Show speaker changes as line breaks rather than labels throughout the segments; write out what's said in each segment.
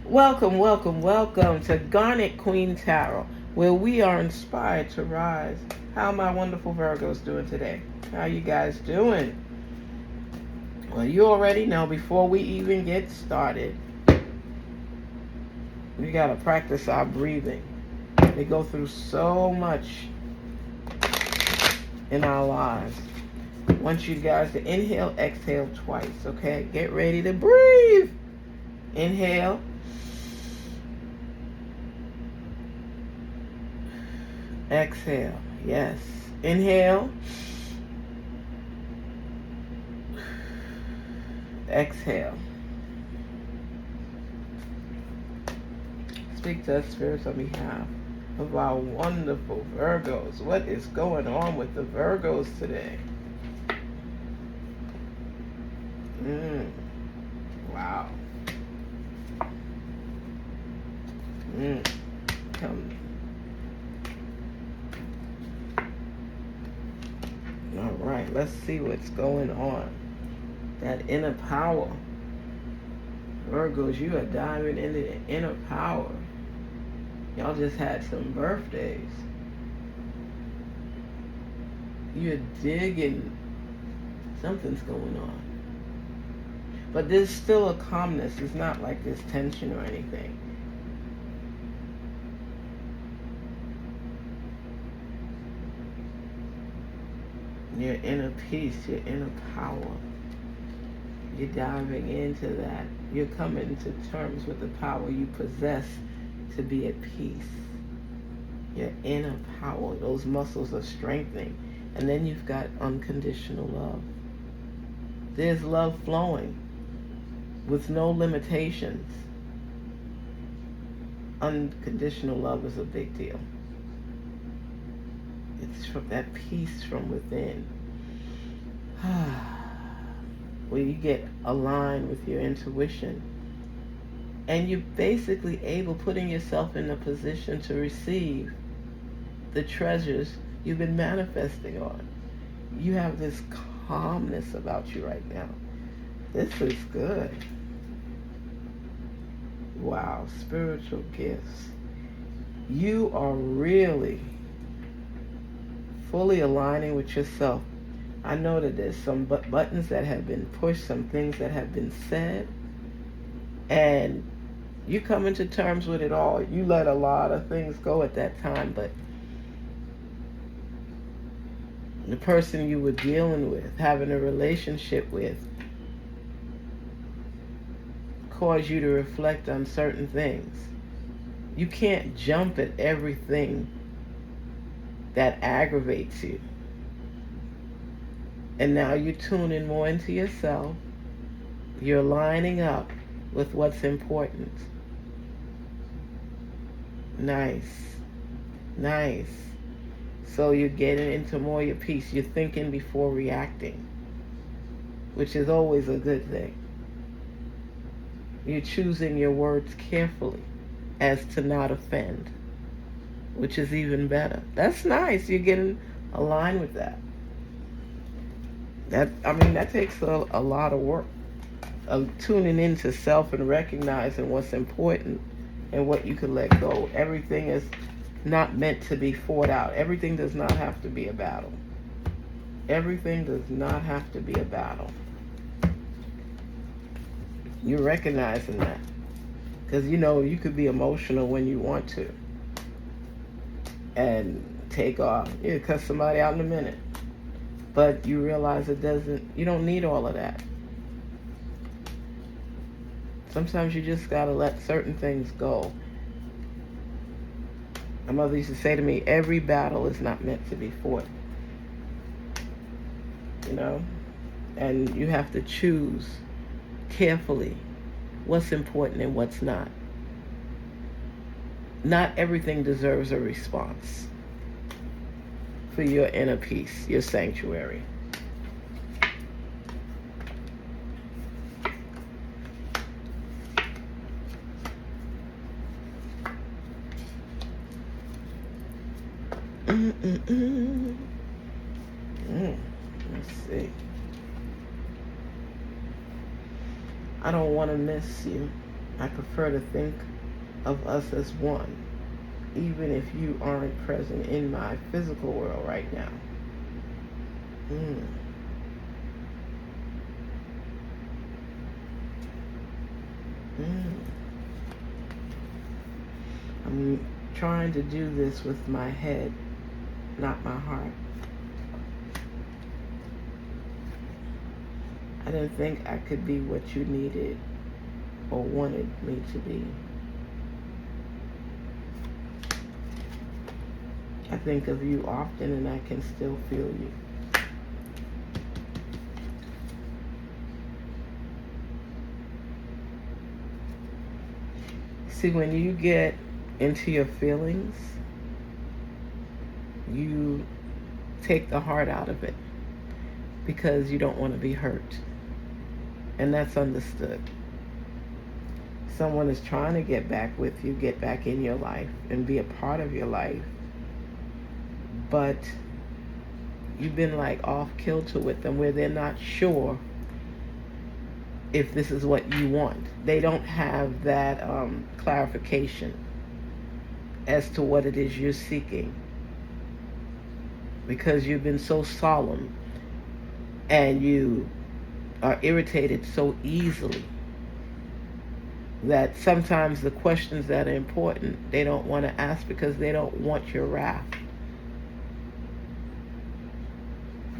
Welcome, welcome, welcome to Garnetqueentarot, where we are inspired to rise. How my wonderful Virgos doing today? How you guys doing? Well, you already know before we even get started, we got to practice our breathing. We go through so much in our lives. I want you guys to inhale, exhale twice, okay? Get ready to breathe. Inhale. Exhale. Yes. Inhale. Exhale. Speak to us, spirits, on behalf of our wonderful Virgos. What is going on with the Virgos today? Wow. Come. All right, let's see what's going on. That inner power. Virgos, you are diving into the inner power. Y'all just had some birthdays. You're digging. Something's going on. But there's still a calmness. It's not like there's tension or anything. Your inner peace, your inner power. You're diving into that. You're coming to terms with the power you possess to be at peace. Your inner power, those muscles are strengthening. And then you've got unconditional love. There's love flowing with no limitations. Unconditional love is a big deal. It's from that peace from within. Where you get aligned with your intuition. And you're basically putting yourself in a position to receive the treasures you've been manifesting on. You have this calmness about you right now. This is good. Wow, spiritual gifts. You are really fully aligning with yourself. I know that there's some buttons that have been pushed, some things that have been said, and you come into terms with it all. You let a lot of things go at that time, but the person you were dealing with, having a relationship with, caused you to reflect on certain things. You can't jump at everything that aggravates you. And now you're tuning more into yourself. You're lining up with what's important. Nice. Nice. So you're getting into more of your peace. You're thinking before reacting, which is always a good thing. You're choosing your words carefully as to not offend, which is even better. That's nice. You're getting aligned with that. That takes a lot of work. Tuning into self and recognizing what's important and what you can let go. Everything is not meant to be fought out. Everything does not have to be a battle. Everything does not have to be a battle. You're recognizing that. Because you could be emotional when you want to. And take off. You cuss somebody out in a minute. But you realize you don't need all of that. Sometimes you just gotta let certain things go. My mother used to say to me, every battle is not meant to be fought. And you have to choose carefully what's important and what's not. Not everything deserves a response for your inner peace, your sanctuary. Let's see. I don't want to miss you. I prefer to think of us as one, even if you aren't present in my physical world right now. Mm. Mm. I'm trying to do this with my head, not my heart. I didn't think I could be what you needed or wanted me to be. I think of you often and I can still feel you. See, when you get into your feelings, you take the heart out of it because you don't want to be hurt. And that's understood. Someone is trying to get back with you, get back in your life and be a part of your life. But you've been like off kilter with them where they're not sure if this is what you want. They don't have that clarification as to what it is you're seeking, because you've been so solemn and you are irritated so easily that sometimes the questions that are important they don't want to ask because they don't want your wrath.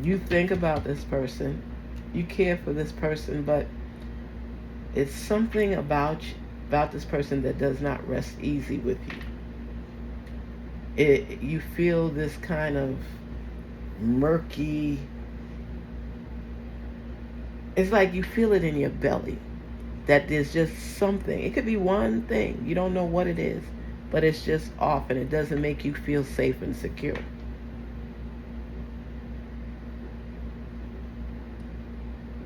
You think about this person, you care for this person, but it's something about this person that does not rest easy with you. You feel this kind of murky, it's like you feel it in your belly that there's just something. It could be one thing, you don't know what it is, but it's just off and it doesn't make you feel safe and secure.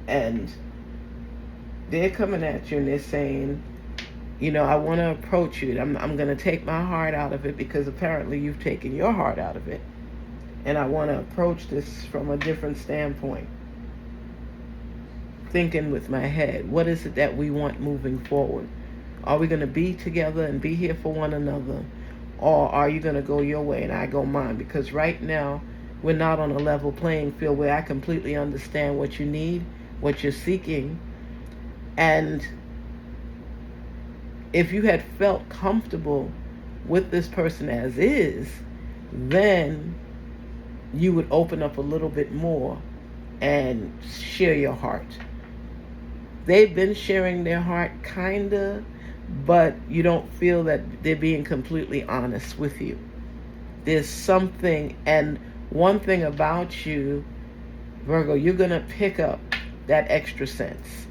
And they're coming at you and they're saying, I want to approach you. I'm going to take my heart out of it because apparently you've taken your heart out of it. And I want to approach this from a different standpoint. Thinking with my head, what is it that we want moving forward? Are we going to be together and be here for one another? Or are you going to go your way and I go mine? Because right now, we're not on a level playing field where I completely understand what you need, what you're seeking. And if you had felt comfortable with this person as is, then you would open up a little bit more and share your heart. They've been sharing their heart, kinda, but you don't feel that they're being completely honest with you. There's something, and one thing about you, Virgo, you're going to pick up that extra sense.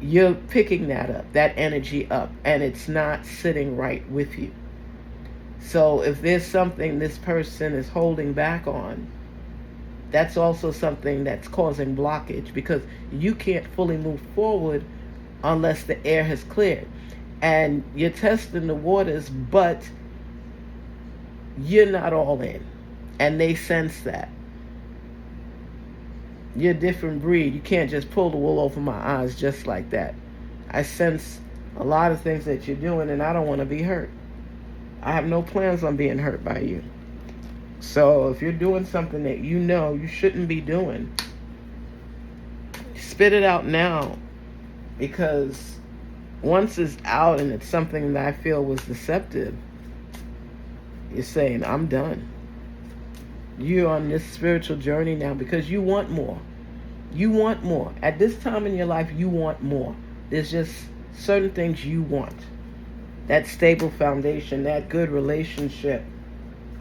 You're picking that up, that energy up, and it's not sitting right with you. So if there's something this person is holding back on, that's also something that's causing blockage, because you can't fully move forward unless the air has cleared. And you're testing the waters, but you're not all in. And they sense that. You're a different breed. You can't just pull the wool over my eyes just like that. I sense a lot of things that you're doing, and I don't want to be hurt. I have no plans on being hurt by you. So if you're doing something that you know you shouldn't be doing, spit it out now. Because once it's out and it's something that I feel was deceptive, you're saying, I'm done. You're on this spiritual journey now because you want more. You want more. At this time in your life, you want more. There's just certain things you want. That stable foundation, that good relationship,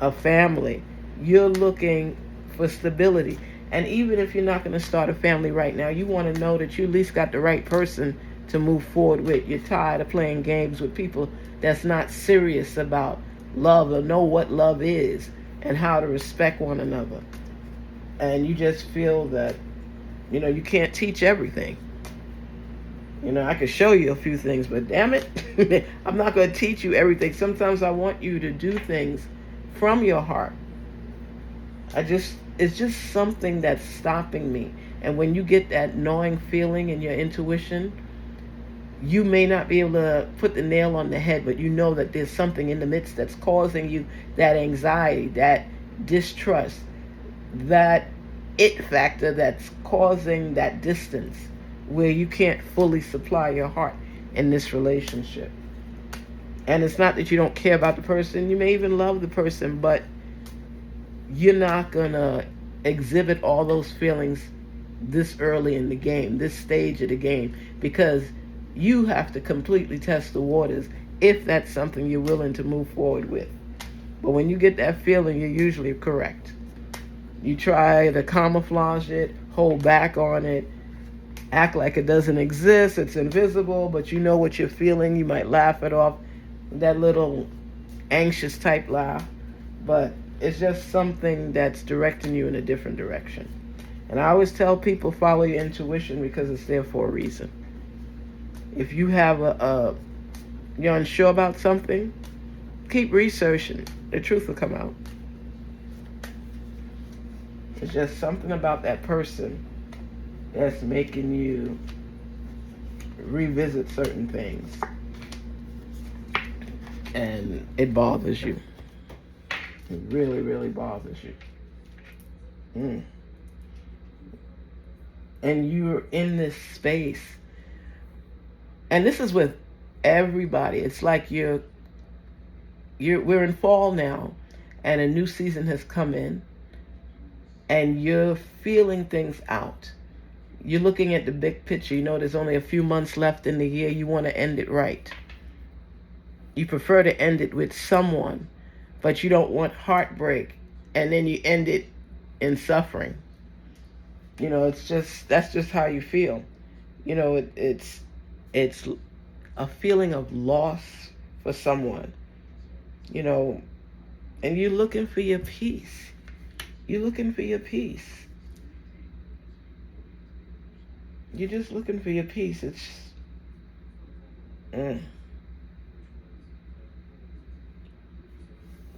a family. You're looking for stability. And even if you're not going to start a family right now, you want to know that you at least got the right person to move forward with. You're tired of playing games with people that's not serious about love or know what love is and how to respect one another. And you just feel that, you can't teach everything. I could show you a few things, but damn it, I'm not going to teach you everything. Sometimes I want you to do things from your heart. It's just something that's stopping me. And when you get that gnawing feeling in your intuition, you may not be able to put the nail on the head, but you know that there's something in the midst that's causing you that anxiety, that distrust, that it factor that's causing that distance where you can't fully supply your heart in this relationship. And it's not that you don't care about the person, you may even love the person, but you're not gonna exhibit all those feelings this early in the game, this stage of the game, because you have to completely test the waters if that's something you're willing to move forward with. But when you get that feeling, you're usually correct. You try to camouflage it, hold back on it, act like it doesn't exist, it's invisible, but you know what you're feeling. You might laugh it off, that little anxious type laugh, but it's just something that's directing you in a different direction. And I always tell people, follow your intuition, because it's there for a reason. If you have you're unsure about something, keep researching. The truth will come out. It's just something about that person that's making you revisit certain things. And it bothers you. It really, really bothers you. And you're in this space. And this is with everybody. It's like we're in fall now, and a new season has come in, and you're feeling things out. You're looking at the big picture. You know there's only a few months left in the year. You want to end it right. You prefer to end it with someone, but you don't want heartbreak, and then you end it in suffering. You know, that's just how you feel. You know, it's a feeling of loss for someone. You know, and you're looking for your peace. You're looking for your peace. You're just looking for your peace. It's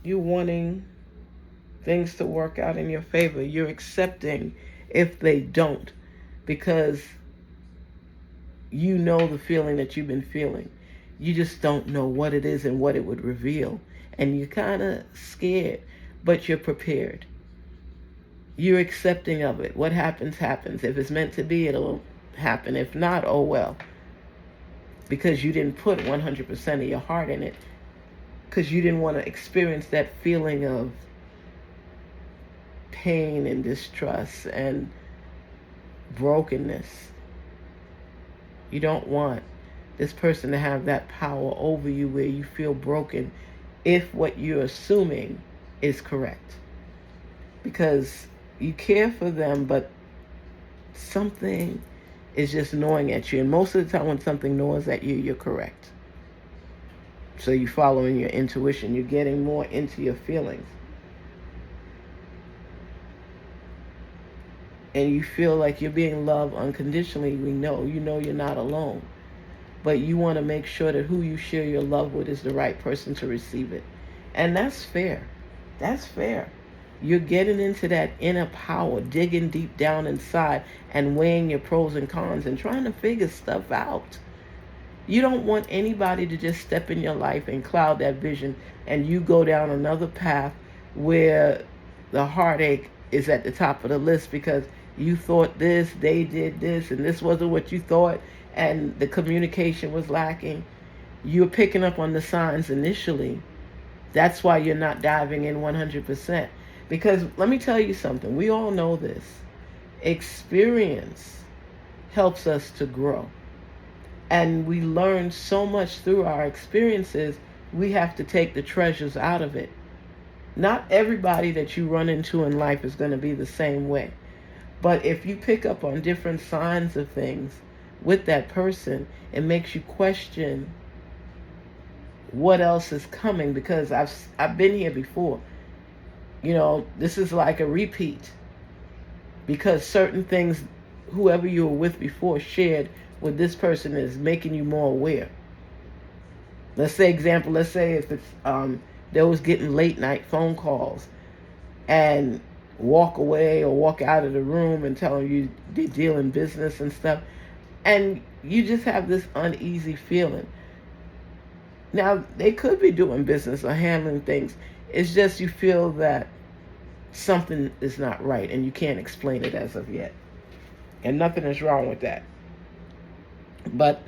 you're wanting things to work out in your favor. You're accepting if they don't, because you know the feeling that you've been feeling. You just don't know what it is and what it would reveal. And you're kind of scared, but you're prepared. You're accepting of it. What happens, happens. If it's meant to be, it'll happen. If not, oh well. Because you didn't put 100% of your heart in it. Because you didn't want to experience that feeling of pain and distrust and brokenness. You don't want this person to have that power over you where you feel broken if what you're assuming is correct. Because you care for them, but something is just gnawing at you. And most of the time when something gnaws at you, you're correct. So you're following your intuition. You're getting more into your feelings. And you feel like you're being loved unconditionally. You know you're not alone. But you want to make sure that who you share your love with is the right person to receive it. And that's fair. That's fair. You're getting into that inner power, digging deep down inside and weighing your pros and cons and trying to figure stuff out. You don't want anybody to just step in your life and cloud that vision and you go down another path where the heartache is at the top of the list because you thought this, they did this, and this wasn't what you thought, and the communication was lacking. You're picking up on the signs initially. That's why you're not diving in 100%. Because let me tell you something. We all know this. Experience helps us to grow. And we learn so much through our experiences, we have to take the treasures out of it. Not everybody that you run into in life is going to be the same way. But if you pick up on different signs of things with that person, it makes you question what else is coming, because I've been here before. You know, this is like a repeat, because certain things whoever you were with before shared with this person is making you more aware. Let's say if it's they was getting late night phone calls and walk away or walk out of the room and tell them you they deal in business and stuff. And you just have this uneasy feeling. Now, they could be doing business or handling things. It's just you feel that something is not right and you can't explain it as of yet. And nothing is wrong with that. But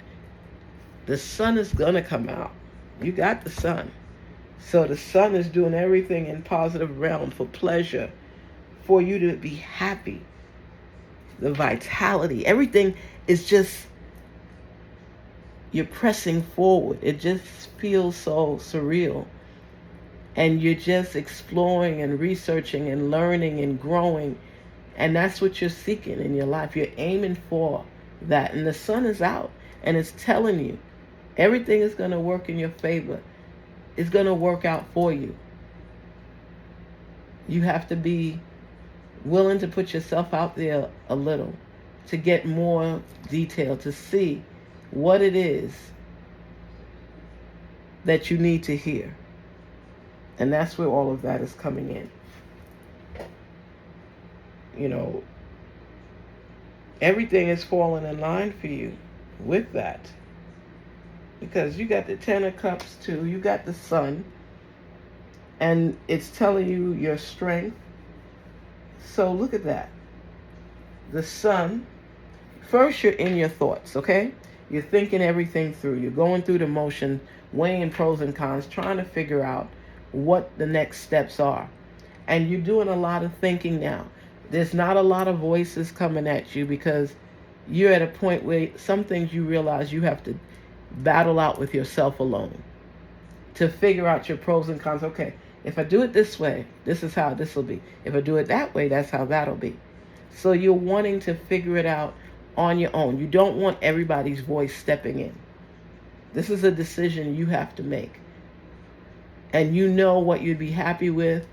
the sun is going to come out. You got the sun. So the sun is doing everything in positive realm for pleasure, for you to be happy. The vitality, everything is just, you're pressing forward. It just feels so surreal. And you're just exploring and researching and learning and growing. And that's what you're seeking in your life. You're aiming for that. And the sun is out and it's telling you everything is going to work in your favor. It's going to work out for you. You have to be willing to put yourself out there a little to get more detail, to see what it is that you need to hear. And that's where all of that is coming in. You know, everything is falling in line for you with that. Because you got the Ten of Cups too, you got the sun, and it's telling you your strength. So look at that. The sun, first you're in your thoughts, okay? You're thinking everything through. You're going through the motion, weighing pros and cons, trying to figure out what the next steps are. And you're doing a lot of thinking now. There's not a lot of voices coming at you because you're at a point where some things you realize you have to battle out with yourself alone to figure out your pros and cons. Okay, if I do it this way, this is how this will be. If I do it that way, that's how that'll be. So you're wanting to figure it out on your own. You don't want everybody's voice stepping in. This is a decision you have to make. And you know what you'd be happy with,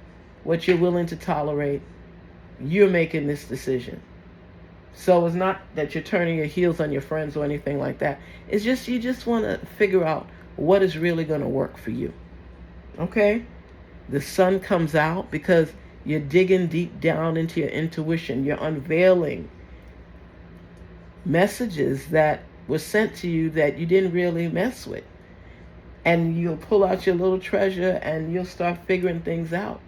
what you're willing to tolerate. You're making this decision. So it's not that you're turning your heels on your friends or anything like that. It's just you just want to figure out what is really going to work for you. Okay? The sun comes out because you're digging deep down into your intuition. You're unveiling messages that were sent to you that you didn't really mess with. And you'll pull out your little treasure and you'll start figuring things out.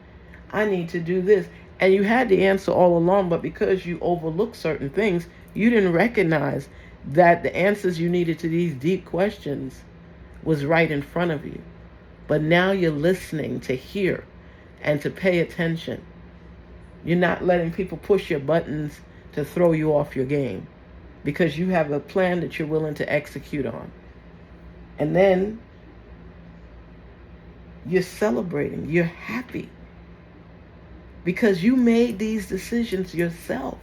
I need to do this. And you had the answer all along, but because you overlooked certain things, you didn't recognize that the answers you needed to these deep questions was right in front of you. But now you're listening to hear and to pay attention. You're not letting people push your buttons to throw you off your game because you have a plan that you're willing to execute on. And then you're celebrating, you're happy. Because you made these decisions yourself.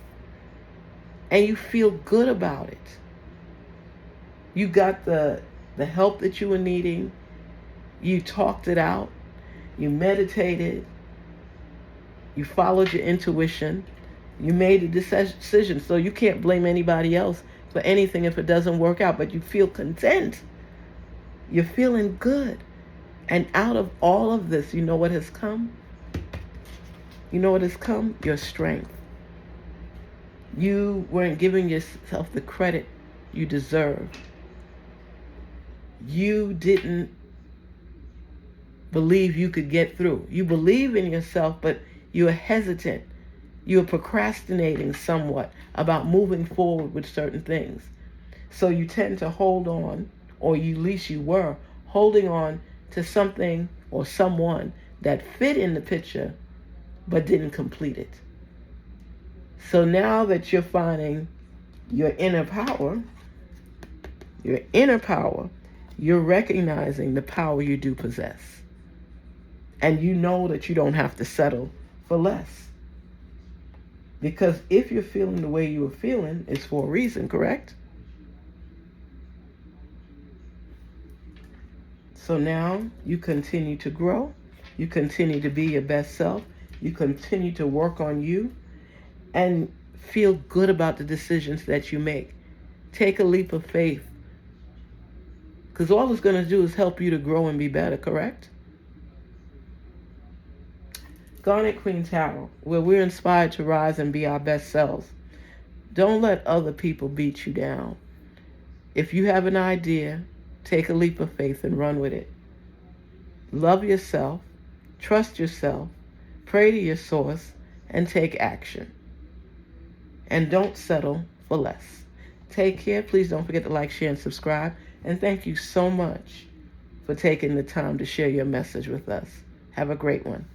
And you feel good about it. You got the help that you were needing. You talked it out. You meditated. You followed your intuition. You made a decision. So you can't blame anybody else for anything if it doesn't work out. But you feel content. You're feeling good. And out of all of this, you know what has come? You know what has come? Your strength. You weren't giving yourself the credit you deserve. You didn't believe you could get through. You believe in yourself, but you were hesitant. You were procrastinating somewhat about moving forward with certain things. So you tend to hold on, or at least you were holding on to something or someone that fit in the picture but didn't complete it. So now that you're finding your inner power, you're recognizing the power you do possess. And you know that you don't have to settle for less. Because if you're feeling the way you were feeling, it's for a reason, correct? So now you continue to grow. You continue to be your best self. You continue to work on you and feel good about the decisions that you make. Take a leap of faith. Because all it's going to do is help you to grow and be better, correct? Garnetqueentarot, where we're inspired to rise and be our best selves. Don't let other people beat you down. If you have an idea, take a leap of faith and run with it. Love yourself, trust yourself, pray to your source, and take action. And don't settle for less. Take care. Please don't forget to like, share, and subscribe. And thank you so much for taking the time to share your message with us. Have a great one.